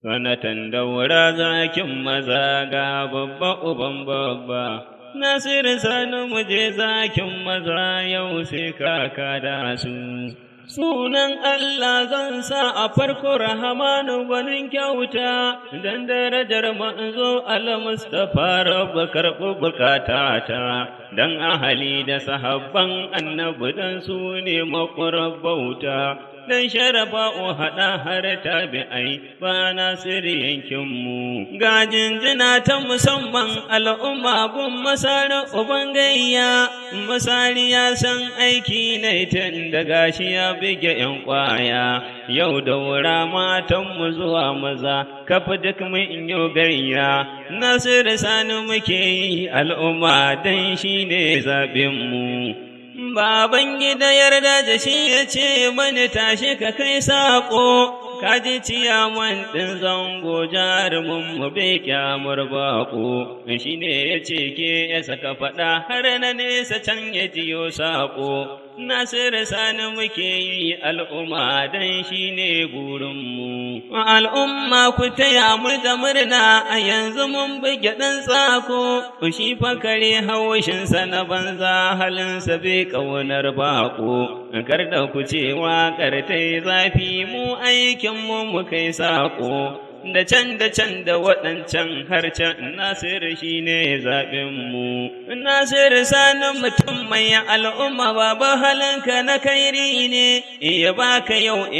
Sanatan Daura zakin maza ga babba uban babba. Nasiru Sani muje zakin maza yau sai kaka da su. Sunan Allah zan sa a farko Rahamanu gwanin kyauta, dan darajar manzo Al-Mustapha Rabba karɓi bukatata, dan ahali da sahabban annabi dan su ne makurar bauta. Dan sharafa'u haɗa har tabi'ai ba Nasiru yankinmu. Ga jinjina ta musamman al'umma gun Masari uban gayya, Masari ya san aiki na tun da gashi ya bige ‘yan ƙwaya. Yau Daura matanmu zuwa maza, kafa duk mun yi gayya. Nasiru Sani muke yi al'umma dan shi ne zaɓinmu. Baban gida yarda da shi ya ce mani tashi ka kai saƙo, kaji ciyaman ɗin zango jarumin mu bai kyamar baƙo, shi ne ya ce ke ya saka faɗa har na nesa can ya jiyo saƙo. Nasiru Sani muke yi al'umma dan shi ne burinmu. Al'umma ku taya mu da murna a yanzu mun buge ɗan tsako, shi fa kare haushinsa na banza halinsa bai ƙaunar baƙo. Kar da ku ce waƙar ta yi zafi mu aikinmu mu kai saƙo. Da can da waɗancan har can Nasiru shi ne zaɓinmu. Nasiru Sani mutum mai al'umma babu halinka na kairi ne, ya baka yau